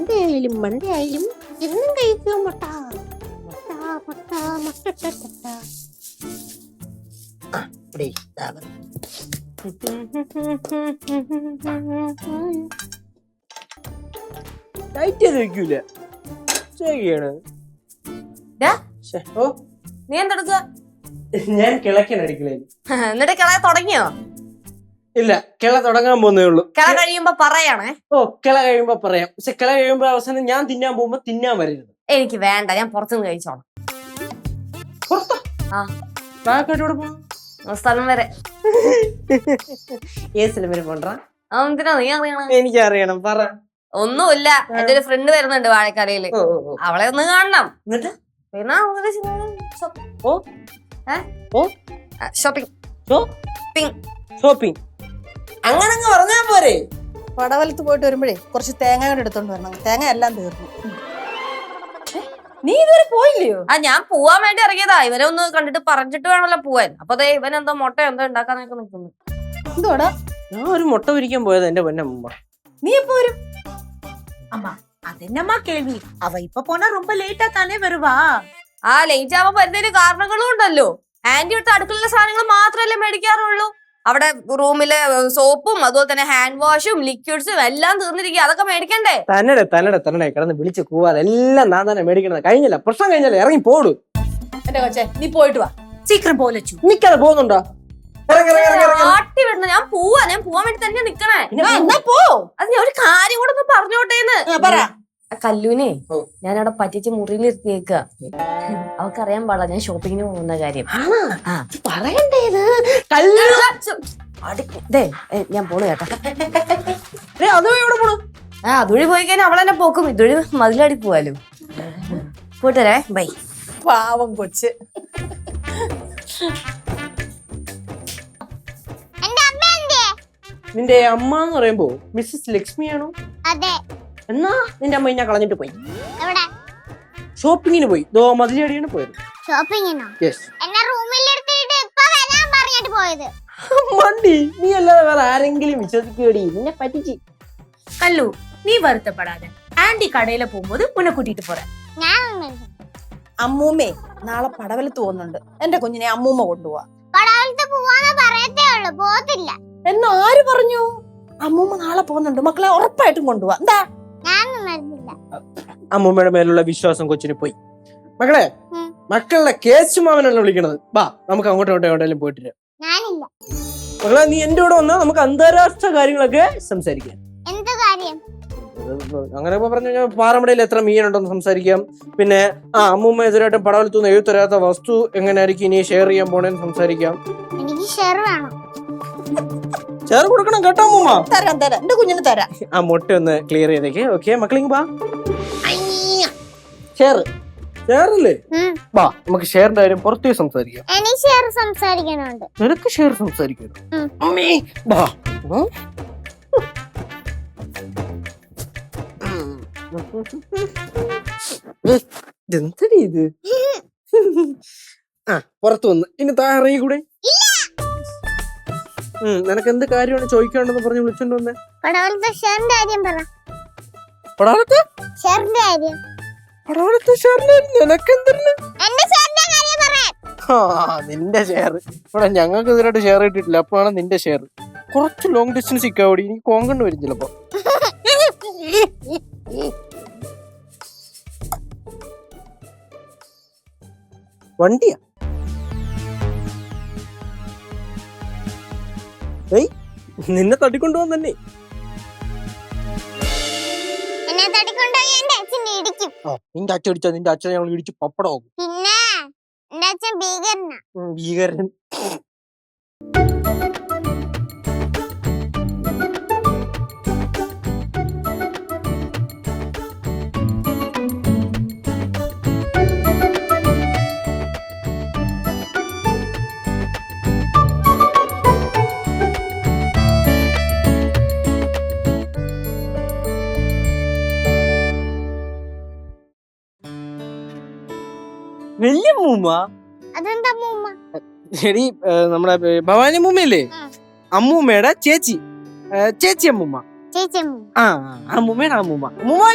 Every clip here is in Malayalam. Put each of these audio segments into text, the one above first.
സൺഡേ ആയാലും എന്നും കഴിക്കും മുട്ട മുട്ട മുട്ട മുട്ട വെക്കൂല ശരിയാണ്. നീ എന്തെടുക്കുക? ഞാൻ കിളക്കനടിക്കണേ. എന്നിട്ട് കിള തുടങ്ങിയോ? ഇല്ല, കിള തുടങ്ങാൻ പോകുന്നേ ഉള്ളൂ. കിള കഴിയുമ്പോ പറയാണേ. കിള കഴിയുമ്പോ പറയാം. പക്ഷെ കിള കഴിയുമ്പോ അവസാനം ഞാൻ തിന്നാൻ പോകുമ്പോ തിന്നാൻ വരരുത്. എനിക്ക് വേണ്ട, ഞാൻ പുറത്തുനിന്ന് കഴിച്ചോളാം. സ്ഥലം വരെ. ഏത് സ്ഥലം വരെ പോണ്ടാ? എന്തിനാ നീ അറിയണം? എനിക്കറിയണം, പറ. ഒന്നുമില്ല, എന്റെ ഒരു ഫ്രണ്ട് വരുന്നുണ്ട് വാഴക്കരയില്. അവളെ ഒന്ന് കാണണം. എന്നിട്ട് പിന്നെ ഷോപ്പിംഗ് അങ്ങനെ പറഞ്ഞാ പോരെ. പടവലത്ത് പോയിട്ട് വരുമ്പോഴേ കുറച്ച് തേങ്ങ എടുത്തോണ്ട് വരണം. തേങ്ങ എല്ലാം തീർന്നു. നീ ഇതുവരെ പോയില്ലയോ? ഞാൻ പോവാൻ വേണ്ടി ഇറങ്ങിയതാ. ഇവനെ ഒന്ന് കണ്ടിട്ട് പറഞ്ഞിട്ട് വേണമല്ലോ പോവാൻ. അപ്പൊ ഇവൻ എന്തോ മുട്ട എന്തോ ഉണ്ടാക്കാനൊക്കെ നിൽക്കുന്നു. എന്തോടാ? ഞാൻ ഒരു മുട്ട പൊരിക്കാൻ പോയത് എന്റെ പൊന്നമ്മ. നീ എപ്പോ വരും? அம்மா அது என்னம்மா கேள்வி? அவ இப்ப போனா ரொம்ப லேட்டா தானே வருவா. ലേറ്റ് ആവുമ്പോ വരുന്നതിന് കാരണങ്ങളും ഉണ്ടല്ലോ. ആന്റി അടുത്ത അടുക്കളയിലെ സാധനങ്ങൾ മാത്രമല്ലേ മേടിക്കാറുള്ളൂ. അവിടെ റൂമിലെ സോപ്പും അതുപോലെ തന്നെ ഹാൻഡ് വാഷും ലിക്വിഡ്സും എല്ലാം തീർന്നിരിക്കുക. അതൊക്കെ മേടിക്കണ്ടേ? തന്നെ കിടന്ന് വിളിച്ച് കൂവാതെ എല്ലാം ഞാൻ തന്നെ മേടിക്കണത്. കഴിഞ്ഞില്ല, പ്രശ്നം കഴിഞ്ഞാലേ ഇറങ്ങി പോടൂ. എന്റെ കൊച്ചേ, നീ പോയിട്ട് വാ. சீக்கிரம் போ லட்சு. നിക്കാതെ പോകുന്നുണ്ടോ? ആട്ടി വിടണം. ഞാൻ പോവാൻ വേണ്ടി തന്നെ നിക്കണേ. എന്നാ പോ. അത് ഞാൻ ഒരു കാര്യം കൂടെ ഒന്ന് പറഞ്ഞോട്ടേന്ന്. പറ. കല്ലൂനെ ഞാനവിടെ പറ്റിച്ച് മുറിയിലിരുത്തിയേക്ക. അവക്കറിയാൻ പാടില്ല ഞാൻ ഷോപ്പിങ്ങിന് പോകുന്ന കാര്യം. പറയണ്ടേത് ഞാൻ പോണു കേട്ടോ. എവിടെ പോണു? അതുവഴി പോയി കഴിഞ്ഞാൽ അവളെന്നെ പോക്കും. ഇതുവഴി മതിലടി പോവാലോ. പോയിട്ടരേ, ബൈ. പാവം കൊച്ച്. നിന്റെ അമ്മ എന്ന് പറയുമ്പോ മിസ്സസ് ലക്ഷ്മിയാണോ? അതെ. എന്നാ നിന്റെ അമ്മ ഞാൻ കളഞ്ഞിട്ട് പോയി. എവിടെ? ഷോപ്പിങ്ങിന് പോയി. മതിലടിയാണ് പോയത്. ഷോപ്പിങ്ങിനോ? യെസ്. എന്നെ റൂമിൽ എടുത്തിട്ട് ഇപ്പൊ വരാൻ പറഞ്ഞിട്ട് പോയത്. മണ്ടി, നീ അല്ലാതെ വേറെ ആരെങ്കിലും വിശ്വസിക്കേടി? നിന്നെ പറ്റിച്ച്. கல்லு, நீ வருத்தப்படாத. ஆண்டி கடையில போகும்போது உன்னை கூட்டிட்டு போறேன். അമ്മൂമ്മേ നാളെ പടവലത്ത് പോകുന്നുണ്ട്. എന്റെ കുഞ്ഞിനെ അമ്മൂമ്മ കൊണ്ടുപോവാ. പടവലത്ത് പോവാന്ന് പറയത്തേ ഉള്ളു, പോത്തില്ല. എന്ന് ആര് പറഞ്ഞു? അമ്മൂമ്മ നാളെ പോകുന്നുണ്ട്. മക്കളെ ഉറപ്പായിട്ടും കൊണ്ടുപോവാ. എന്താ? ഞാനൊന്നും വരുന്നില്ല. അമ്മൂമ്മയുടെ മേലുള്ള വിശ്വാസം കൊച്ചിന് പോയി. മക്കളുടെ കേസുമാവനാണ് വിളിക്കണത്. വാ, നമുക്ക് അങ്ങോട്ടും എവിടെയെങ്കിലും പോയിട്ടില്ല. ഞാനില്ല. മക്കളെ, നീ എന്റെ കൂടെ വന്നാൽ നമുക്ക് അന്താരാഷ്ട്ര കാര്യങ്ങളൊക്കെ സംസാരിക്കാം. എന്ത് കാര്യം? അങ്ങനെ പറഞ്ഞു കഴിഞ്ഞാൽ പാറമടയിൽ എത്ര മീനുണ്ടെന്ന് സംസാരിക്കാം. പിന്നെ അമ്മൂമ്മ എതിരായിട്ടും പടവലത്തുനിന്ന് എഴുത്തരാത്ത വസ്തു എങ്ങനെയായിരിക്കും ഇനി ഷെയർ ചെയ്യാൻ പോണേന്ന് സംസാരിക്കാം. എനിക്ക് ഷെയർ വേണം. ഷെയർ കൊടുക്കണം കേട്ടോ അമ്മൂമ്മ. തരാം തരാം, എന്റെ കുഞ്ഞിന് തരാം. ആ മുട്ട ഒന്ന് ക്ലിയർ ചെയ്തേക്ക്. ഓക്കെ മക്കളിങ് വാ. ഷെയർ അല്ലേ? വാ, നമുക്ക് ഷെയറിന്റെ കാര്യം പുറത്തേ സംസാരിക്കാം. എനിക്ക് ഷെയർ സംസാരിക്കണുണ്ട്. നിനക്ക് ഷെയർ സംസാരിക്കണം. അമ്മേ വാ. എന്തടി ഇത്? പുറത്തു വന്ന് ഇനി താഴെ ഇറങ്ങി കൂടെ? നിനക്ക് എന്ത് കാര്യമാണ് ചോദിക്കാണ്ടെന്ന് പറഞ്ഞ് വിളിച്ചോണ്ട് വന്നേ? പടവലത്തെ ഷെയറിന്റെ കാര്യം പറ. പടവലത്തെ ഷെയറിന്റെ കാര്യം. പടവലത്തെ ഷെയറിന് നിനക്കെന്തിന്? എന്റെ ഷെയറിന്റെ കാര്യം പറ. നിന്റെ ഷെയർ ഇവിടെ ഞങ്ങൾക്ക് ഇതിലായിട്ട് ഷെയർ കിട്ടിയിട്ടില്ല. അപ്പോഴാണ് നിന്റെ ഷെയർ. കുറച്ച് ലോങ് ഡിസ്റ്റൻസ് ഇക്കാവടി. ഇനി കോങ്കണ്ട് വരും ചിലപ്പോ. വണ്ടിയാ? നിന്നെ തട്ടിക്കൊണ്ടുപോകാൻ തന്നെ. എന്നെ തട്ടിക്കൊണ്ടുപോയി എന്റെ അച്ഛൻ ഇടിക്കും. നിന്റെ അച്ഛൻ ഇടിച്ചാ നിന്റെ അച്ഛനെ ഞങ്ങൾ ഇടിച്ച് പപ്പടമാകും. പിന്നെ എന്റെ അച്ഛൻ ഭീകരനാ. ഭീകരൻ. വലിയ മൂമ്മ? അതെന്താ മൂമ്മ? ശരി, നമ്മുടെ ഭവാനി മൂമ്മയല്ലേ? അമ്മൂമ്മയുടെ ചേച്ചി. ചേച്ചി അമ്മൂമ്മ. ചേച്ചി അമ്മൂമ്മയുടെ അമ്മൂമ്മ. അമ്മൂമ്മ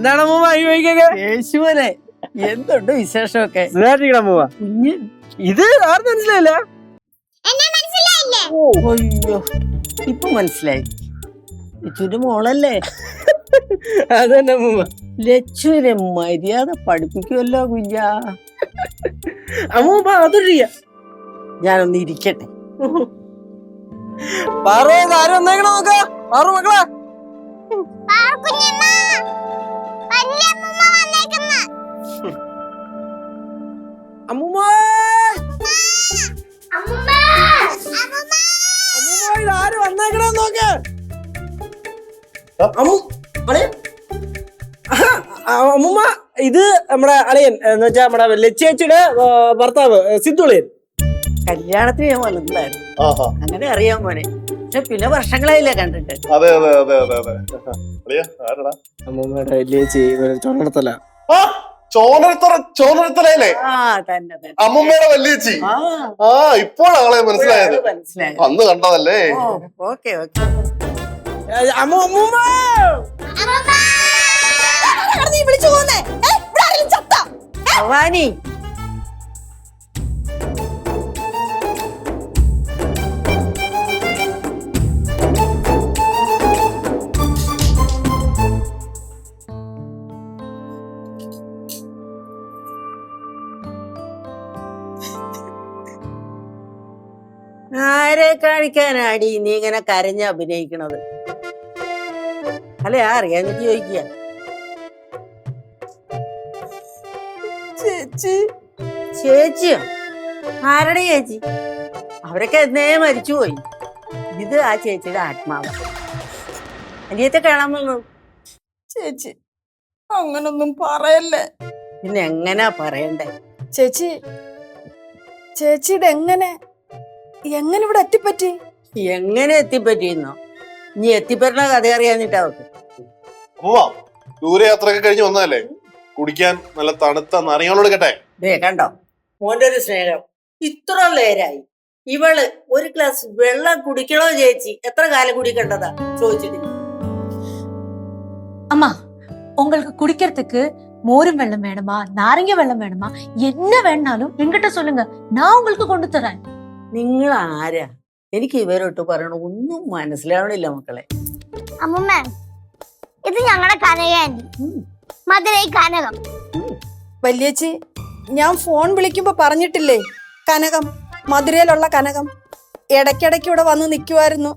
എന്താണ് അമ്മൂമ്മ ചോദിക്കൊക്കെ? യേശുവനെ എന്തുണ്ട് വിശേഷമൊക്കെ? സുഖായിട്ടിരിക്കണം അമ്മൂമ്മ. കുഞ്ഞ് ഇത് ആരും മനസ്സിലായില്ല. എന്നെ മനസ്സിലായില്ലേ? അയ്യോ ഇപ്പൊ മനസ്സിലായി. ലച്ചുവിന്റെ മോളല്ലേ? അതന്നെ അമ്മൂമ്മ. ലച്ചുവിനെ മര്യാദ പഠിപ്പിക്കുമല്ലോ കുഞ്ഞാ. അമ്മൂമ്മ അതൊഴിയ ഞാനൊന്ന് ഇരിക്കട്ടെ. പാറു ആരും വന്നേക്കണ നോക്ക. പാറു മക്കളെ, കുഞ്ഞമ്മ വലിയ അമ്മൂമ്മ വന്നേക്കുന്നു. അമ്മൂമ്മ അമ്മൂമ്മ അമ്മൂമ്മ ഇത് ആര് വന്നേക്കണ നോക്ക്. അമ്മൂമ്മ ഇത് നമ്മുടെ അളിയൻ എന്ന് വെച്ചാ നമ്മുടെ ലച്ചേച്ചിയുടെ ഭർത്താവ് സിദ്ധുളിയൻ. കല്യാണത്തിന് ഞാൻ വന്നിട്ടുണ്ടായിരുന്നു, അങ്ങനെ അറിയാൻ മോനെ. പക്ഷെ പിന്നെ വർഷങ്ങളായില്ലേ കണ്ടിട്ട്. അതെ അതെ അതെ അതെ അതെ. അളിയാ ആരടാ? അമ്മൂമ്മയുടെ വലിയേച്ചി ചൊണ്ണടത്തല. ചോനത്തലയിലെ ആ തന്നെ തന്നെ. അമ്മൂമ്മയുടെ വല്യേച്ചി. ആ ഇപ്പോഴാളെ മനസ്സിലായത്. മനസ്സിലായി. അന്ന് കണ്ടതല്ലേ. Okay okay. അമ്മൂമ്മ നീ വിളിച്ചു പോന്നേ? ഇവിടെ ആരെങ്കിലും ചത്താ? ഭവാനി ആരെ കാണിക്കാനാടി നീ ഇങ്ങനെ കരഞ്ഞ് അഭിനയിക്കണത്? അല്ലെ അറിയാന്നിട്ട് ചോദിക്കുക. ചേച്ചി ചേച്ചിയോ? ആരുടെ ചേച്ചി? അവരൊക്കെ എന്നേ മരിച്ചുപോയി. ഇത് ആ ചേച്ചിയുടെ ആത്മാവ്. അനിയത്തെ കാണാൻ വന്നു. ചേച്ചി അങ്ങനൊന്നും പറയല്ലേ. പിന്നെ എങ്ങനാ പറയണ്ടേ? ചേച്ചി ചേച്ചിയുടെ എങ്ങനെ ഇവിടെ എത്തിപ്പറ്റി? എങ്ങനെ എത്തിപ്പറ്റിയെന്നോ? നീ എത്തിപ്പറ്റുന്ന കഥ അറിയാന്നിട്ടാ അവർക്ക്. അമ്മൂമ്മ ദൂരയാത്രയൊക്കെ കഴിഞ്ഞ് വന്നതല്ലേ, കുടിക്കാൻ നല്ല തണുത്ത നാരങ്ങളോട് കേട്ടെ. ദേ കണ്ടോ മോന്റെ ഒരു സ്നേഹം. ഇത്ര നേരായി ഇവള് ഒരു ഗ്ലാസ് വെള്ളം കുടിക്കണോ ചേച്ചി? എത്ര കാലം കുടിക്കേണ്ടതാ ചോദിച്ചിട്ടില്ല. அம்மா உங்களுக்கு குடிக்கிறதுக்கு மோரும் வெள்ளம் வேணுமா, நாரங்க வெள்ளம் வேணுமா, என்ன வேணாலும் என்கிட்ட சொல்லுங்க, நான் உங்களுக்கு கொண்டு தரேன். നിങ്ങൾ ആരാ? എനിക്ക് ഇവരോട്ട് പറയണ ഒന്നും മനസ്സിലാവണില്ല മക്കളെ. അമ്മൂമ്മ ഇത് ഞങ്ങളുടെ കനകാന്റി, മധുരൈ കനകം. വല്യേച്ചി ഞാൻ ഫോൺ വിളിക്കുമ്പോ പറഞ്ഞിട്ടില്ലേ കനകം, മധുരയിലുള്ള കനകം. ഇടയ്ക്കിടയ്ക്ക് ഇവിടെ വന്ന് നിൽക്കുമായിരുന്നു.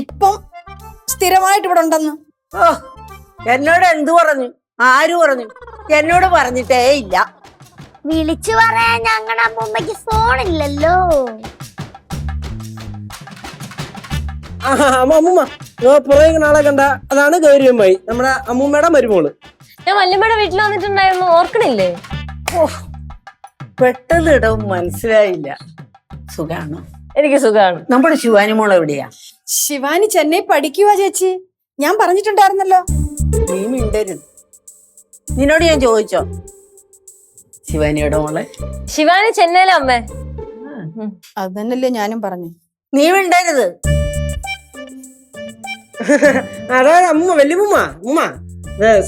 ഇപ്പം സ്ഥിരമായിട്ട് ഇവിടെ ഉണ്ടെന്ന്. ഓ എന്നോട് എന്തു പറഞ്ഞു? ആര് പറഞ്ഞു? എന്നോട് പറഞ്ഞിട്ടേ ഇല്ല. വിളിച്ചു പറയാൻ ഞങ്ങളുടെ അമ്മൂമ്മക്ക് ഫോണില്ലല്ലോ. അമ്മൂമ്മ പുറകെ ആളെ കണ്ട അതാണ് ഗൗരിയമ്മായി, നമ്മുടെ അമ്മൂമ്മയുടെ മരുമോള്. ഞാൻ വല്യമ്മയുടെ വീട്ടിൽ വന്നിട്ടുണ്ടായിരുന്നു, ഓർക്കണില്ലേ? ഓ പെട്ടെന്ന് ഇടവും മനസ്സിലായില്ല. സുഖാണോ? എനിക്ക് സുഖാണ്. നമ്മുടെ ശിവാനി മോൾ എവിടെയാ? ശിവാനി ചെന്നൈ പഠിക്കുവാ ചേച്ചി, ഞാൻ പറഞ്ഞിട്ടുണ്ടായിരുന്നല്ലോ. നീ മിണ്ടരുത്. നിന്നോട് ഞാൻ ചോദിച്ചോ ശിവാനിയുടെ മോളെ? ശിവാനി ചെന്നൈയിലെ അമ്മേ. അത് തന്നെയല്ലേ ഞാനും പറഞ്ഞു. നീ മിണ്ടരുത്. അതായത് വല്യമ്മ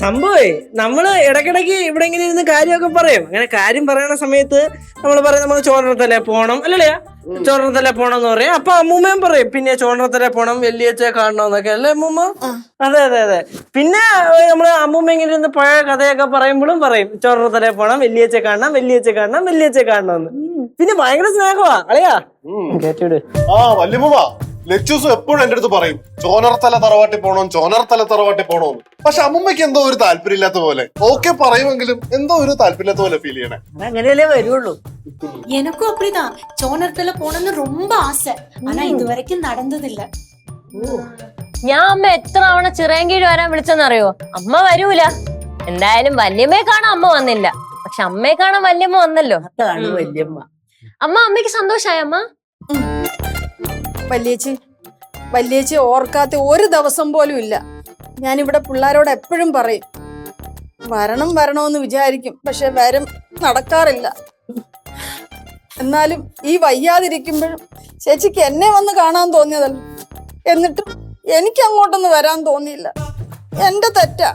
സംഭവേ നമ്മള് ഇടക്കിടക്ക് ഇവിടെ ഇങ്ങനെ ഇരുന്ന് കാര്യമൊക്കെ പറയും. അങ്ങനെ കാര്യം പറയണ സമയത്ത് നമ്മൾ പറയും നമ്മൾ ചോരണത്തലേ പോണം അല്ലേ, ചോരണത്തലേ പോണം എന്ന് പറയും. അപ്പൊ അമ്മൂമ്മയും പറയും പിന്നെ ചോരണത്തലേ പോണം, വെള്ളിയാഴ്ച കാണണം എന്നൊക്കെ അല്ലേ അമ്മൂമ്മ? അതെ അതെ അതെ. പിന്നെ നമ്മള് അമ്മൂമ്മ ഇങ്ങനെ ഇരുന്ന് പഴയ കഥയൊക്കെ പറയുമ്പോഴും പറയും ചോരണത്തലേ പോണം, വെള്ളിയാഴ്ച കാണണം, വെള്ളിയാഴ്ച കാണണം, വെള്ളിയാഴ്ച കാണണം എന്ന്. പിന്നെ ഭയങ്കര സ്നേഹമാ അളിയാ. കേട്ടിട്. ആ വല്യമ്മ ലച്ചൂസ് എപ്പോഴും എന്റെ അടുത്ത് പറയും ചോനർത്തല തറവാട്ടി പോണോന്ന്. പക്ഷെ അമ്മൂമ്മയ്ക്ക് എന്തോ ഒരു താല്പര്യമില്ലാത്ത പോലെ. ഓക്കെ പറയുമെങ്കിലും എന്തോ ഒരു താല്പര്യമില്ലാത്ത പോലെ ഫീൽ ചെയ്യണേ. അതങ്ങനെയല്ലേ വരുള്ളൂ. எனக்கும் அப்படிதான் சோனர்த்தல போகணும்னு ரொம்ப ஆசை, ஆனா இது வரைக்கும் நடந்ததில்ல. ഞാൻ അമ്മ എത്ര തവണ ചിറയൻകീഴ് വരാൻ വിളിച്ചെന്നറിയോ? അമ്മ വരൂല. എന്തായാലും വല്യമ്മയെ കാണാൻ അമ്മ വന്നില്ല, പക്ഷെ അമ്മയെ കാണാൻ വല്യമ്മ വന്നല്ലോ. അതാണ് വല്യമ്മ. അമ്മയ്ക്ക് സന്തോഷായ അമ്മ? വല്യേച്ചി ഓർക്കാത്ത ഒരു ദിവസം പോലും ഇല്ല. ഞാനിവിടെ പിള്ളേരോട് എപ്പോഴും പറയും വരണമെന്ന് വിചാരിക്കും, പക്ഷെ വരും നടക്കാറില്ല. എന്നാലും ഈ വയ്യാതിരിക്കുമ്പോഴും ചേച്ചിക്ക് എന്നെ വന്ന് കാണാൻ തോന്നിയതല്ല, എന്നിട്ടും എനിക്ക് അങ്ങോട്ടൊന്നും വരാൻ തോന്നിയില്ല. എന്റെ തെറ്റാ.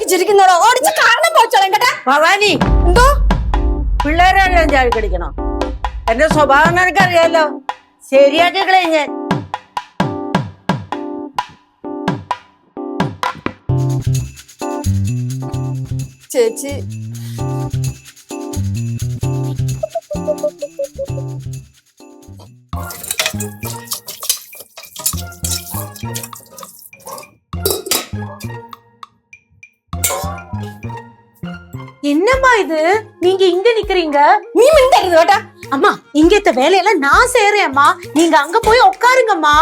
ചിരിക്കുന്നോടോ ഓടിച്ച് കാരണം പോച്ചോളാം കേട്ടാ. ഭവാനി, എന്തോ പിള്ളേരെല്ലാം ചാടി കളിക്കണോ? എന്റെ സ്വഭാവം നിനക്കറിയാലോ, ശരിയാക്കി കളയും ഞാൻ. ചേച്ചി என்னம்மா இது நீங்க இங்க நிக்கிறீங்க? നീ മിണ്ടരുത് കേട്ടാ. அம்மா இங்கத்த வேலையெல்லாம் நான் செய்யறேம்மா, நீங்க அங்க போய் உட்காருங்கம்மா.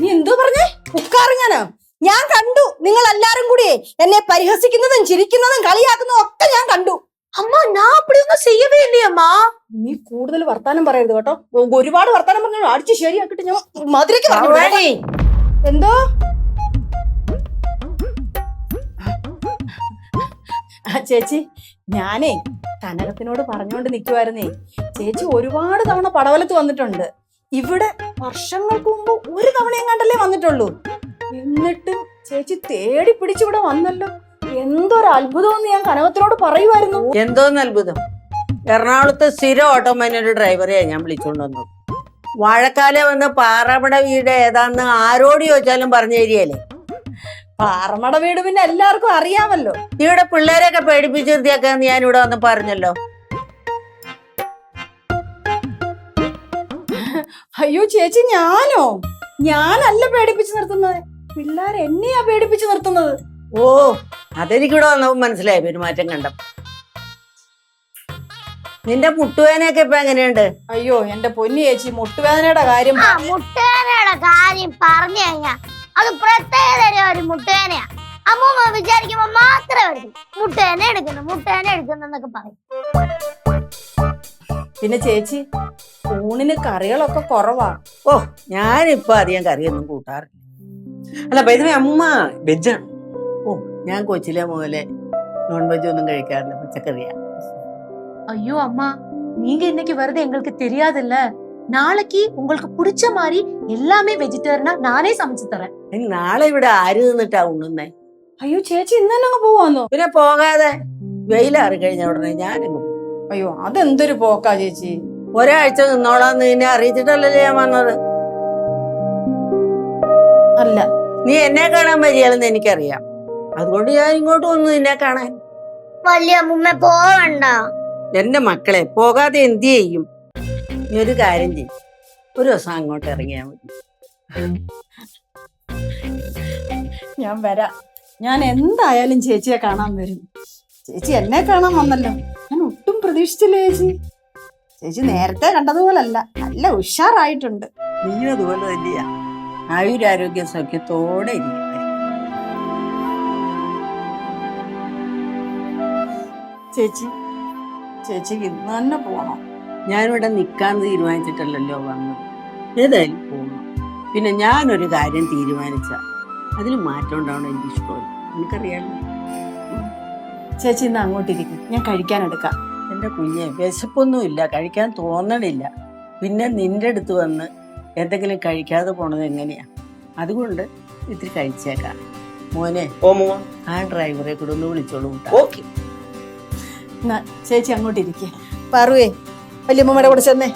നീ എന്തോ പറഞ്ഞേ? ഉക്കാറുങ്ങാനോ? ഞാൻ കണ്ടു നിങ്ങൾ എല്ലാരും കൂടി എന്നെ പരിഹസിക്കുന്നതും ചിരിക്കുന്നതും കളിയാക്കുന്നതും ഒക്കെ ഞാൻ കണ്ടു. அம்மா நான் அப்படி ஒன்றும் செய்யவே இல்லையம்மா. നീ കൂടുതൽ വർത്താനം പറയരുത് കേട്ടോ. ഒരുപാട് വർത്താനം പറഞ്ഞു അടിച്ച് ശരിയാക്കിട്ട് ഞാൻ മധുരയ്ക്ക് പറഞ്ഞു. ഭവാനി, എന്തോ ചേച്ചി, ഞാനേ കനകത്തിനോട് പറഞ്ഞുകൊണ്ട് നിൽക്കുമായിരുന്നേ. ചേച്ചി ഒരുപാട് തവണ പടവലത്ത് വന്നിട്ടുണ്ട്. ഇവിടെ വർഷങ്ങൾക്ക് മുമ്പ് ഒരു തവണയും കണ്ടല്ലേ വന്നിട്ടുള്ളൂ. എന്നിട്ടും ചേച്ചി തേടി പിടിച്ച് ഇവിടെ വന്നല്ലോ. എന്തൊരു അത്ഭുതമെന്ന് ഞാൻ കനകത്തിനോട് പറയുമായിരുന്നു. എന്തോന്ന് അത്ഭുതം. എറണാകുളത്ത് സ്ഥിരം ഓട്ടോമാനൊരു ഡ്രൈവറെയാ ഞാൻ വിളിച്ചോണ്ട് വന്നത്. വാഴക്കാലെ വന്ന് പാറമട വീട് ഏതാന്ന് ആരോട് ചോദിച്ചാലും പറഞ്ഞു തരികയല്ലേ. പാറമട വീട് പിന്നെ എല്ലാവർക്കും അറിയാമല്ലോ. ഇവിടെ പിള്ളേരെയൊക്കെ പേടിപ്പിച്ച് നിർത്തിയാക്കാന്ന് ഞാൻ ഇവിടെ വന്ന് പറഞ്ഞല്ലോ. അയ്യോ ചേച്ചി, ഞാനല്ല പേടിപ്പിച്ച് നിർത്തുന്നത്. പിള്ളേർ എന്നെയാ പേടിപ്പിച്ച് നിർത്തുന്നത്. ഓ, അതെനിക്കിവിടെ വന്നപ്പോ മനസ്സിലായി പെരുമാറ്റം കണ്ടപ്പോ. നിന്റെ മുട്ടുവേനയൊക്കെ ഇപ്പൊ എങ്ങനെയുണ്ട്? അയ്യോ എന്റെ പൊന്നി ചേച്ചി, മുട്ടുവേദനയുടെ കാര്യം ആ മുട്ടുവേദനയുടെ കാര്യം പറഞ്ഞു കഴിഞ്ഞാ അത് പ്രത്യേകതര ഒരു മുട്ടുവേദനയാ. അമ്മൂമ്മ വിചാരിക്കുമ്പോ മാത്രമേ എടുക്കും മുട്ടുവേദന എടുക്കുന്നു എന്നൊക്കെ പറയും. പിന്നെ ചേച്ചി, ഊണിന് കറികളൊക്കെ കുറവാ. ഓ, ഞാനിപ്പൊ അധികം കറിയൊന്നും കൂട്ടാറില്ല. അല്ല വൈദ്യമേ, അമ്മ വെജാണ്. ഓ, ഞാൻ കൊച്ചിലെ മുതലേ നോൺ വെജ് ഒന്നും കഴിക്കാറില്ല, പച്ചക്കറിയാ. ஐயோ அம்மா, நீங்க இன்னைக்கு வருது எங்களுக்கு தெரியாதுல்ல. நாளைக்கு உங்களுக்கு பிடிச்ச மாதிரி எல்லாமே வெஜிடேரியனா நானே சமைச்சு தரேன். ഇനി നാളെ ഇവിടെ ആര് നിന്നിട്ടാ ഉണ്ണുന്നേ? അയ്യോ ചേച്ചി, ഇന്ന് തന്നെ അങ്ങ് പോവാന്നോ? പിന്നെ പോകാതെ വെയിലാറി കഴിഞ്ഞ ഉടനെ ഞാനങ്ങ് പോകും. അയ്യോ അതെന്തൊരു പോക്കാ ചേച്ചി. ഒരാഴ്ച നിന്നോളാന്ന് നിന്നെ അറിയിച്ചിട്ടല്ലല്ലേ ഞാൻ വന്നത്. അല്ല, നീ എന്നെ കാണാൻ വരികയാണെന്ന് എനിക്കറിയാം. അതുകൊണ്ട് ഞാൻ ഇങ്ങോട്ട് വന്നു നിന്നെ കാണാൻ. വലിയ അമ്മൂമ്മ പോവണ്ട. എന്റെ മക്കളെ, പോകാതെ എന്ത് ചെയ്യും? നീ ഒരു കാര്യം ചെയ്യും, ഒരു ദിവസം അങ്ങോട്ട് ഇറങ്ങിയാൽ മതി. ഞാൻ വരാം. ഞാൻ എന്തായാലും ചേച്ചിയെ കാണാൻ വരും. ചേച്ചി എന്നെ കാണാൻ വന്നല്ലോ. ഞാൻ ഒട്ടും പ്രതീക്ഷിച്ചില്ല ചേച്ചി. ചേച്ചി നേരത്തെ കണ്ടതുപോലല്ല, നല്ല ഉഷാറായിട്ടുണ്ട്. നീയും അതുപോലെ തന്നെയാ. ആയുരാരോഗ്യ സൗഖ്യത്തോടെ ഇരിക്കട്ടെ. ചേച്ചിക്ക് ഇന്ന് തന്നെ പോണം. ഞാനിവിടെ നിൽക്കാന്ന് തീരുമാനിച്ചിട്ടല്ലല്ലോ വന്നത്. ഏതായാലും പോകണം. പിന്നെ ഞാനൊരു കാര്യം തീരുമാനിച്ച അതിൽ മാറ്റം ഉണ്ടാവണം എനിക്ക് ഇഷ്ടമല്ല. എനിക്കറിയാമല്ലോ. ചേച്ചി ഇന്ന് അങ്ങോട്ടിരിക്കും, ഞാൻ കഴിക്കാൻ എടുക്കാം. എൻ്റെ കുഞ്ഞെ, വിശപ്പൊന്നുമില്ല, കഴിക്കാൻ തോന്നണില്ല. പിന്നെ നിന്റെ അടുത്ത് വന്ന് എന്തെങ്കിലും കഴിക്കാതെ പോണത് എങ്ങനെയാ? അതുകൊണ്ട് ഇത്തിരി കഴിച്ചേക്കാം. മോനെ, ആ ഡ്രൈവറെ കൂടെ ഒന്ന് വിളിച്ചോളൂ. ഓക്കെ. ചേച്ചി അങ്ങോട്ടിരിക്കേ. പറവേ, വല്യമ്മയുടെ കൂടെ ചെന്നേ.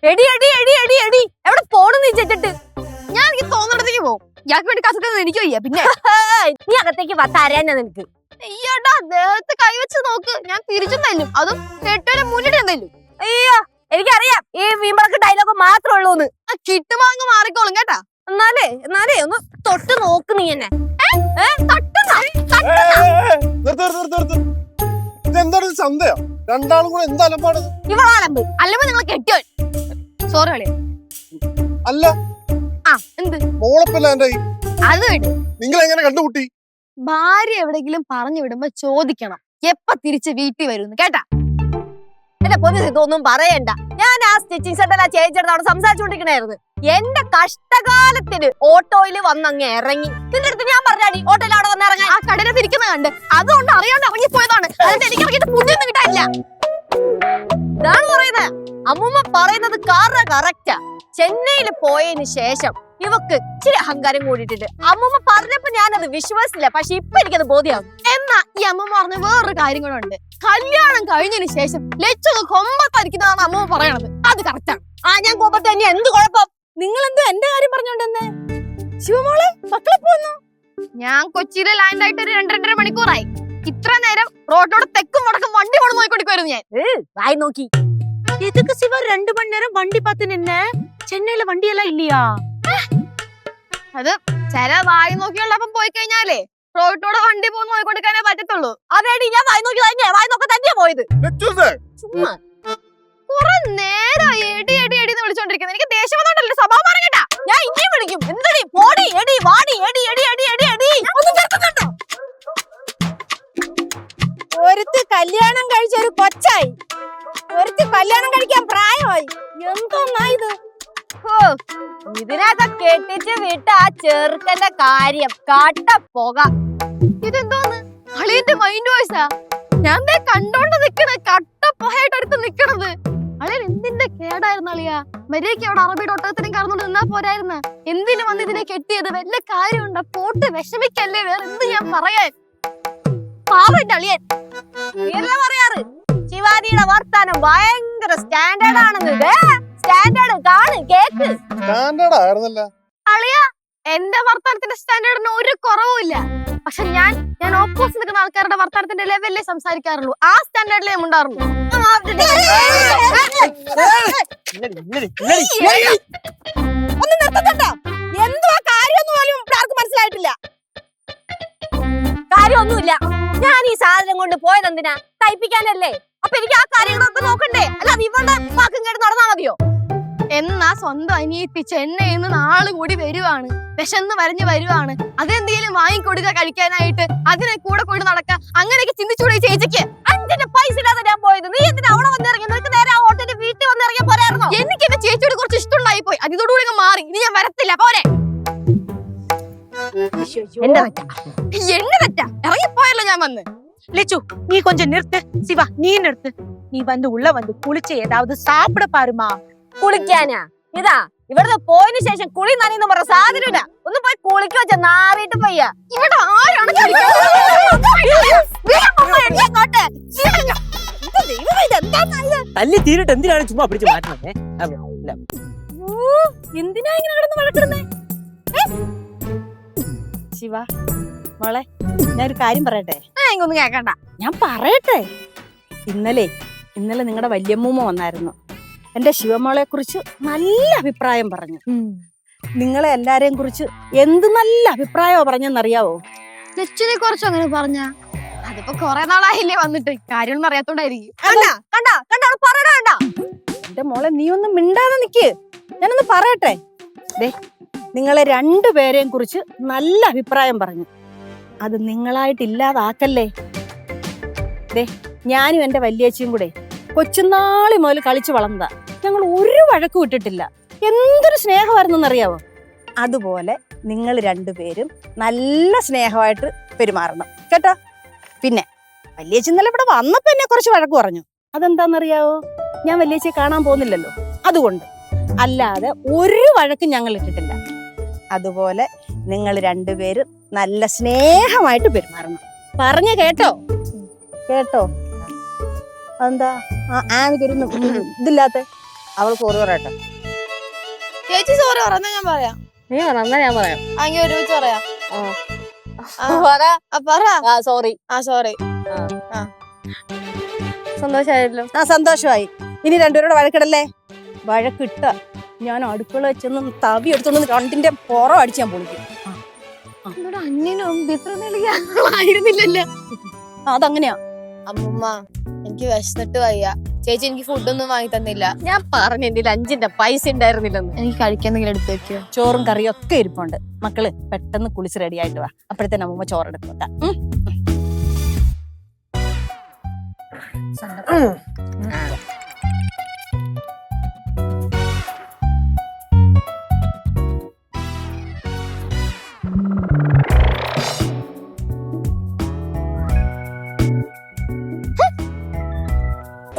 എടി എടി എടി എടി എടി എവിടെ പോണെന്ന് വെച്ചിട്ട് ഞാൻ എനിക്ക് തോന്നണത്തേക്ക് പോകും. ഇയാൾക്ക് വേണ്ടി കസക്കൊന്നും എനിക്ക് വയ്യ. പിന്നെ നീ അകത്തേക്ക് തരാനാ നിനക്ക്. അയ്യോടാ, ദേഹത്ത് കൈവച്ച് നോക്ക്, ഞാൻ തിരിച്ചും തല്ലും. അതും കെട്ടോലെ മുന്നിട്ട് ഞാൻ തല്ലും. അയ്യോ, എനിക്കറിയാം ഈ വീമ്പളക്ക് ഡയലോഗ് മാത്രമേ ഉള്ളൂന്ന്. ആ കിട്ടുമാങ്ങ് മാറിക്കോളും കേട്ടാ. എന്നാലേ ഒന്ന് തൊട്ട് നോക്ക് നീ എന്നെ. ഇതെന്താണ് സന്ധ്യ? രണ്ടാളും കൂടെ എന്താ അലമ്പാടത്? ഇവളാലമ്പ് അല്ലമ്പ് നിങ്ങൾ കെട്ടിയോ? സോറി കളിയാ. അല്ല, ആ എന്ത് മോളപ്പല്ല എന്റെ അത് വിട്. നിങ്ങൾ എങ്ങനെ കണ്ടുമുട്ടി? ഭാര്യ എവിടെങ്കിലും പറഞ്ഞു വിടുമ്പോ ചോദിക്കണം എപ്പ തിരിച്ച് വീട്ടിൽ വരുന്നു കേട്ടാ. എന്റെ പൊന്നു ഇതൊന്നും പറയണ്ട. ഞാൻ ആ സ്റ്റിച്ചിങ് സെന്ററിൽ ആ ചേച്ചിയുടെ അവിടെ സംസാരിച്ചുകൊണ്ടിരിക്കണായിരുന്നു. എന്റെ കഷ്ടകാലത്തിന് ഓട്ടോയിൽ വന്നങ്ങ് ഇറങ്ങി. നിന്റെ അടുത്ത് ഞാൻ പറഞ്ഞാടി ഓട്ടോയിൽ അവിടെ വന്ന് ഇറങ്ങാൻ. ആ കടയിലത്ത് ഇരിക്കുന്ന കണ്ട് അതുകൊണ്ട് അറിയാണ്ട് ഇറങ്ങിപ്പോയതാണ്. എന്നിട്ട് എനിക്ക് ഇറങ്ങിയിട്ട് പുണ്യൊന്നും കിട്ടാനില്ല. ഇതാണ് പറയുന്നത്. അമ്മൂമ്മ പറയുന്നത് കറക്റ്റാ. ചെന്നൈയിൽ പോയതിന് ശേഷം ഇവക്ക് ഇച്ചിരി അഹങ്കാരം കൂടിയിട്ടുണ്ട്. അമ്മൂമ്മ പറഞ്ഞപ്പോ ഞാനത് വിശ്വസിച്ചില്ല. പക്ഷെ ഇപ്പൊ എനിക്കത് ബോധ്യമാകും. എന്നാ ഈ അമ്മ പറഞ്ഞ വേറൊരു കാര്യം കൂടെ ഉണ്ട്. കല്യാണം കഴിഞ്ഞതിന് ശേഷം ലച്ചു കൊമ്പത്തായിരിക്കുന്നതാണ് അമ്മ പറയണത്. അത് കറക്റ്റാണ്. ആ ഞാൻ കോപത്തെ തന്നെ എന്ത് കുഴപ്പം? നിങ്ങൾ എന്തോ എന്റെ കാര്യം പറഞ്ഞോണ്ടെന്ന്? ശിവമോളെ മക്കളെ പോന്നു. ഞാൻ കൊച്ചിയിലെ ലാൻഡ് ആയിട്ട് ഒരു 2-2.5 മണിക്കൂറായി. ഇത്ര നേരം റോഡിലൂടെ തെക്കും വടക്കും വണ്ടി പോണ നോക്കിക്കൊണ്ടിരിക്കുവായിരുന്നു ഞാൻ. വായി നോക്കി. எதுக்கு சிவா 2 மணி நேரம் வண்டி பார்த்து நின்ன? சென்னையில வண்டி எல்லாம் இல்லையா? അത് ചില വായി നോക്കിയുള്ളപ്പം പോയി കഴിഞ്ഞാലേ റോഡിലൂടെ വണ്ടി പോകുന്ന നോക്കിക്കൊണ്ടിരിക്കാനേ പറ്റത്തുള്ളൂ. അതേടി ഞാൻ വായി നോക്കി തന്നെയാ. വായി നോക്കാൻ തന്നെയാ പോയത്. ചുമ്മാ കുറെ നേരം എടി എന്ന് വിളിച്ചോണ്ടിരിക്കുന്നത്. എനിക്ക് ദേഷ്യം വന്നോണ്ടല്ലേ സ്വഭാവം പറഞ്ഞിട്ടാ. ഞാൻ ഇനിയും വിളിക്കും. എന്തടി പോടി എടി വാടി എടി എടി എടി എടി എടി. ഒന്നും കേൾക്കുന്നുണ്ടോ? ഒരുത്ത് കല്യാണം കഴിച്ച ഒരു കൊച്ചായി, ഒരുത്ത് കല്യാണം കഴിക്കാൻ പ്രായമായി. എന്തോന്നാ ഇത്? ഇതിനൊക്കെ കെട്ടിച്ച് വിട്ട ആ ചെറുക്കന്റെ കാര്യം കാട്ട പോക. ഇതെന്തോന്ന് അളിയന്റെ മൈൻഡ് വോയിസാ? ഞാൻ ദേ കണ്ടോണ്ട് നിക്കണ കട്ട പോയായിട്ട് അടുത്ത് നിക്കണത്. അളിയൻ എന്തിന്റെ കേടായിരുന്നു അളിയാ? മര്യാദയ്ക്ക് അവിടെ അറബിയുടെ ഒട്ടകത്തിനും കറന്നോണ്ട് നിന്നാ പോരായിരുന്നു. എന്തിനു വന്ന് ഇതിനെ കെട്ടിയത്? വല്ല കാര്യമുണ്ടോ? പോട്ട് വിഷമിക്കല്ലേ. വേറെ എന്ത് ഞാൻ പറയാൻ? പാവന്റെ അളിയൻ. നീയല്ലേ പറയാറ് ശിവാനിയുടെ വർത്താനം ഭയങ്കര സ്റ്റാൻഡേർഡ് ആണെന്ന്. സ്റ്റാൻഡേർഡ് കാണ് കേക്ക്. സ്റ്റാൻഡേർഡ് ആയിരുന്നല്ല. അളിയാ എന്റെ വർത്താനത്തിന്റെ സ്റ്റാൻഡേർഡിന് ഒരു കുറവുമില്ല. പക്ഷെ ഞാൻ ഓപ്പോസിറ്റ് നിൽക്കുന്ന ആൾക്കാരുടെ വർത്താനത്തിന്റെ ലെവലിലേ സംസാരിക്കാറുള്ളൂ. ആ സ്റ്റാൻഡേർഡിലേ ഞാൻ ഉണ്ടാറുള്ളൂ. ഒന്ന് നിർത്തണ്ട. എന്തുവാ കാര്യമൊന്നും പോലും ആർക്കും മനസ്സിലായിട്ടില്ല. കാര്യമൊന്നുമില്ല. ഞാൻ ഈ സാധനം കൊണ്ട് പോയത് എന്തിനാ? തയ്പ്പിക്കാനല്ലേ. അപ്പൊ എനിക്ക് ആ കാര്യങ്ങളൊക്കെ നോക്കണ്ടേ? അല്ലാതെ ഇവളുടെ വാക്കും കേട്ട് നടന്നാ മതിയോ? എന്നാ സ്വന്തം അനിയത്തി ചെന്നൈയിൽ നിന്ന് നാള് കൂടി വരുവാണ്. വിശന്ന് വരഞ്ഞു വരുവാണ്. അതെന്തെങ്കിലും വാങ്ങിക്കൊടുക്കുക കഴിക്കാനായിട്ട്. അതിനെ കൂടെ കൊണ്ട് നടക്ക. അങ്ങനെയൊക്കെ ചിന്തിച്ചൂടെ ചേച്ചിക്ക്? 5 പൈസ ഇല്ലാതെ ഞാൻ പോയത്. നീ എന്തിനാ അവിടെ വന്നിറങ്ങി? നിനക്ക് നേരെ ആ ഹോട്ടലിൽ വീട്ടിൽ വന്നിറങ്ങിയ പോരായിരുന്നോ? എനിക്ക് എന്റെ ചേച്ചിയോട് കുറച്ച് ഇഷ്ടമുണ്ടായി പോയി. അതോടുകൂടി മാറി. ഇനി ഞാൻ വരത്തില്ല. പോരെ. എന്റെ തെറ്റാ. എന്നെ തെറ്റാ. ഇറങ്ങിപ്പോയല്ലോ ഞാൻ വന്ന്. லெச்சு நீ கொஞ்சம் நிறுத்து. சிவா நீ நிறுத்து. நீ வந்து உள்ள வந்து குளிச்சு ஏதாவது சாப்பிட பாருமா. കുളിക്കാനാ? ഇതാ ഇവിടുന്ന് പോയതിനു ശേഷം കുളി നനയെന്ന് പറഞ്ഞ സാധനമില്ല. ഒന്ന് പോയി കുളിക്ക് വെച്ച നാറിയിട്ട് പയ്യ. ഇവിടെ ആരാണ് തല്ലി തീരിട്ട് എന്തിനാണ് ചുമ്മാ പിടിച്ച് മാറ്റുന്നത്? എന്തിനാ ഇങ്ങനെ കിടന്ന് വഴക്കിടുന്നേ? ശിവ മോളെ ഞാനൊരു കാര്യം പറയട്ടെ? എനിക്കൊന്നും കേക്കണ്ട. ഞാൻ പറയട്ടെ. ഇന്നലെ നിങ്ങളുടെ വല്യമ്മൂമ്മ വന്നായിരുന്നു. എന്റെ ശിവമോളെ കുറിച്ച് നല്ല അഭിപ്രായം പറഞ്ഞു. നിങ്ങളെ എല്ലാരെയും കുറിച്ച് എന്ത് നല്ല അഭിപ്രായമോ പറഞ്ഞെന്നറിയാവോ? ലച്ചുനെ കുറിച്ച് അങ്ങനെ പറഞ്ഞ അതിപ്പോ കൊറേ നാളായില്ലേ വന്നിട്ട്. കാര്യമൊന്നും അറിയാത്തോണ്ടായിരിക്കും. എന്റെ മോളെ നീ ഒന്നും മിണ്ടാതെ നിക്ക്. ഞാനൊന്ന് പറയട്ടെ. ദേ നിങ്ങളെ രണ്ടുപേരെയും കുറിച്ച് നല്ല അഭിപ്രായം പറഞ്ഞു. അത് നിങ്ങളായിട്ടില്ലാതാക്കല്ലേ. ദേ ഞാനും എന്റെ വല്യേച്ചിയും കൂടെ കൊച്ചുനാളി മുതൽ കളിച്ചു വളർന്നതാ. ഞങ്ങൾ ഒരു വഴക്കും ഇട്ടിട്ടില്ല. എന്തൊരു സ്നേഹമായിരുന്നെന്നറിയാവോ? അതുപോലെ നിങ്ങൾ രണ്ടുപേരും നല്ല സ്നേഹമായിട്ട് പെരുമാറണം കേട്ടോ. പിന്നെ വല്യേച്ചി ഇന്നലെ ഇവിടെ വന്നപ്പോ എന്നെ കുറച്ച് വഴക്ക് പറഞ്ഞു. അതെന്താണെന്നറിയാവോ? ഞാൻ വല്യേച്ചിയെ കാണാൻ പോകുന്നില്ലല്ലോ, അതുകൊണ്ട്. അല്ലാതെ ഒരു വഴക്കും ഞങ്ങൾ ഇട്ടിട്ടില്ല. അതുപോലെ നിങ്ങൾ രണ്ടുപേരും നല്ല സ്നേഹമായിട്ട് പെരുമാറണം. പറഞ്ഞ കേട്ടോ? കേട്ടോ? എന്താ ആമിക്കൊരു ഇതില്ലാത്ത? അവൾ സോറി പറയട്ടെ. ചേച്ചി സോറി പറഞ്ഞാ ഞാൻ പറയാം. നീ പറ, ഞാൻ പറയാം. അങ്ങനെ ഒരുമിച്ച് പറയാം. സോറി. സോറി. സന്തോഷായല്ലോ. സന്തോഷമായി. ഇനി രണ്ടുപേരോട് വഴക്കിടല്ലേ. വഴക്കിട്ട ഞാൻ അടുക്കള വെച്ചൊന്നും തവി എടുത്തൊന്നും രണ്ടിന്റെ പുറം അടിച്ച് ഞാൻ പൊളിക്കും. അന്യനും ആയിരുന്നില്ലല്ലോ. അതങ്ങനെയാ. അമ്മൂമ്മ എനിക്ക് വിശന്നിട്ട് വയ്യ. ചേച്ചി എനിക്ക് ഫുഡൊന്നും വാങ്ങി തന്നില്ല. ഞാൻ പറഞ്ഞു എന്റെ 5 പൈസ ഉണ്ടായിരുന്നില്ലെന്ന്. എനിക്ക് കഴിക്കാൻ എന്തെങ്കിലും എടുത്ത് വെക്കോ? ചോറും കറിയും ഒക്കെ ഇരിപ്പുണ്ട്. മക്കള് പെട്ടെന്ന് കുളിച്ച് റെഡി ആയിട്ട് വാ. അപ്പോഴത്തേന് അമ്മൂമ്മ ചോറെടുത്ത് വെക്കാം.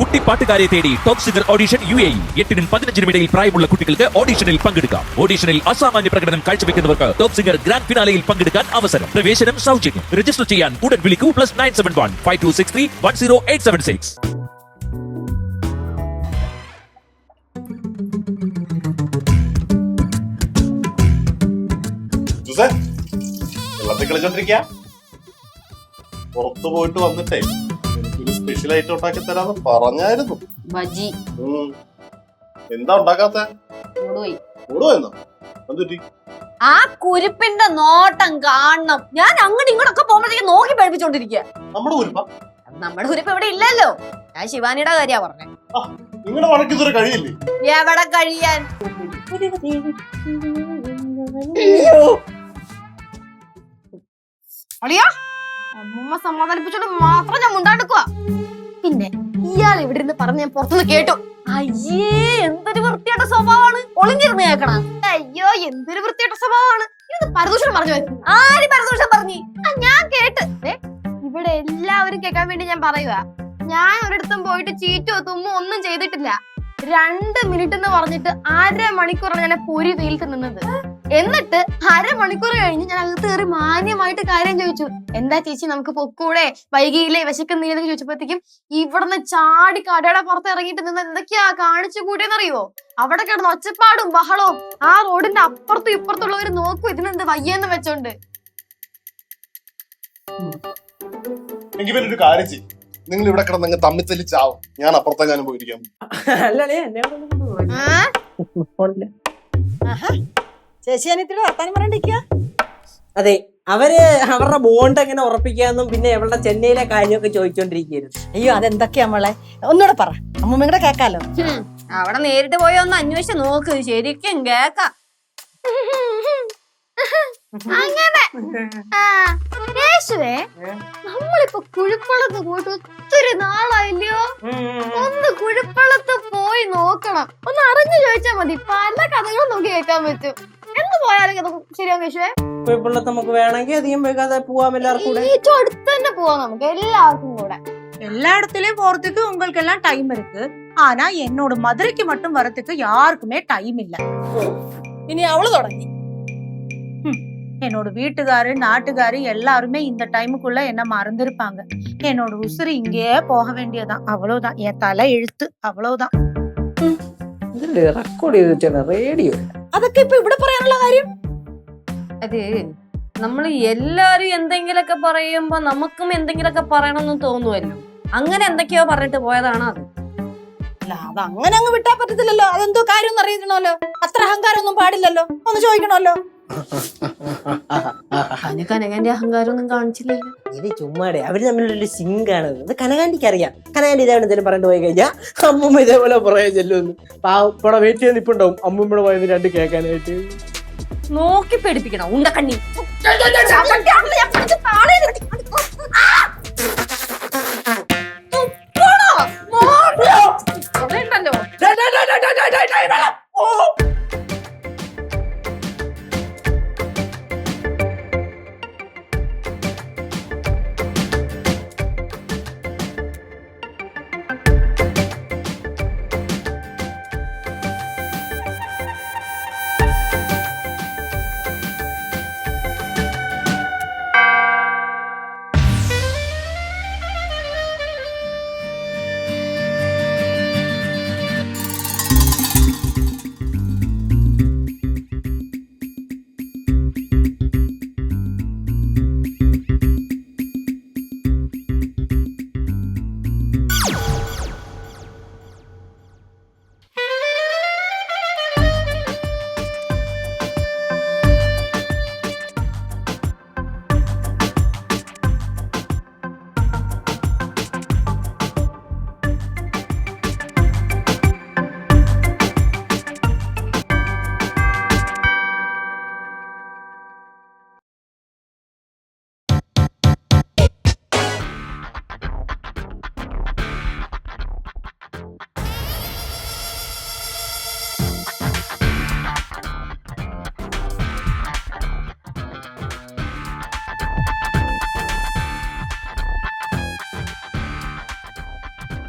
കുട്ടി പാട്ടുകാരെ തേടി ടോപ്പ് സിംഗർ ഓഡിഷൻ UAE 8-നും 15-നും ഇടയിൽ പ്രായമുള്ള കുട്ടികൾക്ക് ഓഡിഷനിൽ പങ്കെടുക്കാം. ഓഡിഷനിൽ അസാമാന്യ പ്രകടനം കാഴ്ചവെക്കുന്നവർക്ക് ടോപ്പ് സിംഗർ ഗ്രാൻഡ് ഫിനാലയിൽ പങ്കെടുക്കാൻ അവസരം. പ്രവേശനം സൗജന്യം. രജിസ്റ്റർ ചെയ്യാൻ ഉടൻ വിളിക്കൂ +971 5263 10876. വെള്ളത്തിൽ കളിച്ചോണ്ടിരിക്ക പുറത്തു പോയിട്ട് വന്നിട്ടേ എനിക്കൊരു സ്പെഷ്യൽ ഐറ്റം ഉണ്ടാക്കി തരാന്ന് പറഞ്ഞായിരുന്നു. ബജി എന്താ ഉണ്ടാക്കാത്ത? കൂടുവെന്നോ? എന്തുറ്റി? ആ കുരിപ്പിന്റെ നോട്ടം കാണണം. ഞാൻ അങ്ങോട്ട് ഇങ്ങോട്ടൊക്കെ പോകുമ്പോഴത്തേക്ക് നോക്കി പഠിപ്പിച്ചോണ്ടിരിക്കുക. നമ്മുടെ കുരിപ്പ? നമ്മുടെ കുരിപ്പ് ഇവിടെ ഇല്ലല്ലോ. ഞാൻ ശിവാനിയുടെ കാര്യ പറഞ്ഞേ. നിങ്ങളുടെ വഴക്ക് ഇതുവരെ കഴിയില്ലേ? എവിടെ കഴിയാൻ? അളിയാ അമ്മ സമാധാനിപ്പിച്ചോണ്ട് മാത്രം ഞാൻ മുണ്ടാണ്ടിക്കുക. പിന്നെ ഇയാൾ ഇവിടെ ഇരുന്ന് പറഞ്ഞ് ഞാൻ പുറത്തുനിന്ന് കേട്ടു. അയ്യേ എന്തൊരു വൃത്തിയായിട്ട സ്വഭാവമാണ്. ഒളിഞ്ഞിരുന്ന് കേൾക്കണ. അയ്യോ എന്തൊരു വൃത്തിയായിട്ട സ്വഭാവമാണ്. ഇത് പരദൂഷണം പറഞ്ഞു വെക്കും. ആര് പരദൂഷണം പറഞ്ഞു? ഞാൻ കേട്ട്. ഇവിടെ എല്ലാവരും കേൾക്കാൻ വേണ്ടി ഞാൻ പറയുക. ഞാൻ ഒരിടത്തും പോയിട്ട് ചീറ്റോ തുമ്മോ ഒന്നും ചെയ്തിട്ടില്ല. 2 മിനിറ്റ് എന്ന് പറഞ്ഞിട്ട് 1/2 മണിക്കൂറാണ് ഞാൻ പൊരി വെയിലത്ത് നിന്നത്. എന്നിട്ട് 1/2 മണിക്കൂർ കഴിഞ്ഞ് ഞാൻ അകത്ത് കയറി മാന്യമായിട്ട് കാര്യം ചോദിച്ചു. എന്താ ചേച്ചി നമുക്ക് പൊക്കൂടെ, വൈകിയില്ലേ, വിശക്കുന്നില്ലെന്ന് ചോദിച്ചപ്പോഴത്തേക്കും ഇവിടുന്ന് ചാടി കടയുടെ പുറത്ത് ഇറങ്ങിയിട്ട് നിന്ന് എന്തൊക്കെയാ കാണിച്ചു കൂട്ടിയെന്നറിയോ? അവിടെ കിടന്ന് ഒച്ചപ്പാടും ബഹളവും. ആ റോഡിന്റെ അപ്പുറത്തും ഇപ്പുറത്തുള്ളവര് നോക്കും ഇതിനെന്ത് വയ്യെന്ന് വെച്ചോണ്ട്. എനിക്ക് പിന്നെ ഒരു കാര്യം ചെയ്യും, നിങ്ങൾ ഇവിടെ കിടന്ന് തമ്മിൽ തെളിച്ചാവും, ഞാൻ അപ്പുറത്തെങ്ങാനും പോയിരിക്കാം. ചേച്ചി അനിയത്തിയുടെ വർത്താനം പറഞ്ഞിരിക്കുക. അതെ, അവര് അവരുടെ ബോണ്ട് എങ്ങനെ ഉറപ്പിക്കാന്നും പിന്നെ അവളുടെ ചെന്നൈയിലെ കാര്യമൊക്കെ ചോദിച്ചോണ്ടിരിക്കുന്നു. അയ്യോ അതെന്തൊക്കെയാ നമ്മളെ ഒന്നുകൂടെ പറ, അമ്മൂമ്മയുടെ കേക്കാലോ. അവിടെ നേരിട്ട് പോയി ഒന്ന് അന്വേഷിച്ച് നോക്ക്, ശരിക്കും കേക്കാം. അങ്ങനെ യേശുവേ, നമ്മളിപ്പോ കുഴിപ്പള്ളത്ത് പോയിട്ട് ഒത്തിരി നാളായില്ലയോ? ഒന്ന് കുഴിപ്പള്ളത്ത് പോയി നോക്കണം. ഒന്ന് അറിഞ്ഞു ചോദിച്ചാൽ മതി, പല കഥകളും നമുക്ക് കേൾക്കാൻ പറ്റും. എന്ന് പോയാലും ശരിയാവും യേശുവേ. കുഴിപ്പള്ളത്ത് നമുക്ക് വേണമെങ്കിൽ അധികം വൈകാതെ പോവാം. എല്ലാവർക്കും കൂടെ അടുത്ത് തന്നെ പോവാം നമുക്ക് എല്ലാവർക്കും കൂടെ. எல்லா இடத்துலயும் போறதுக்கு உங்களுக்கு எல்லாம் டைம் இருக்கு. ஆனா என்னோட மதுரைக்கு மட்டும் வரதுக்கு யாருக்குமே டைம் இல்ல. ഇനി അവള് തുടങ്ങി. என்னோட வீட்டுக்காரு நாட்டுக்காரு எல்லாருமே இந்த டைமுக்குள்ள என்ன மறந்துருப்பாங்க. என்னோட உசுறு இங்கேயே போக வேண்டியதான். அவ்வளவுதான், என் தலை எழுத்து. அவ்வளவுதான். റെക്കോർഡ് ചെയ്ത് വെച്ചാണ് റേഡിയോ. അതൊക്കെ ഇപ്പൊ ഇവിടെ പറയാനുള്ള കാര്യം. അത് നമ്മള് എല്ലാരും എന്തെങ്കിലൊക്കെ പറയുമ്പോ നമുക്കും എന്തെങ്കിലൊക്കെ പറയണമെന്ന് തോന്നുമല്ലോ. അങ്ങനെ എന്തൊക്കെയോ പറഞ്ഞിട്ട് പോയതാണ് അത്. അല്ല അത് അങ്ങനെ അങ്ങ് വിട്ടാ പറ്റത്തില്ലല്ലോ. അതെന്തോ കാര്യം ഒന്ന് അറിയിക്കണമല്ലോ. അത്ര അഹങ്കാരം ഒന്നും പാടില്ലല്ലോ. ഒന്ന് ചോദിക്കണമല്ലോ. കനകന്റെ അഹങ്കാരം ഒന്നും കാണിച്ചില്ലല്ലോ. ഇത് ചുമ്മാടെ അവര് തമ്മിലൊരു സിങ്കാണ്. അത് കനകാന്റിക്ക് അറിയാം. കനകാന്റി ഇതേപോലെ എന്തെങ്കിലും പറഞ്ഞിട്ട് പോയി കഴിഞ്ഞാൽ അമ്മൂമ്മ ഇതേപോലെ പറയാൻ ചെല്ലുമെന്ന്. പാവപ്പടെ വെയിറ്റ് ചെയ്ത് നിൽപ്പുണ്ടാവും അമ്മൂമ്മയുടെ പോയത് 2 കേൾക്കാനായിട്ട്. നോക്കി പേടിപ്പിക്കണം ഉണ്ടക്കണ്ണി.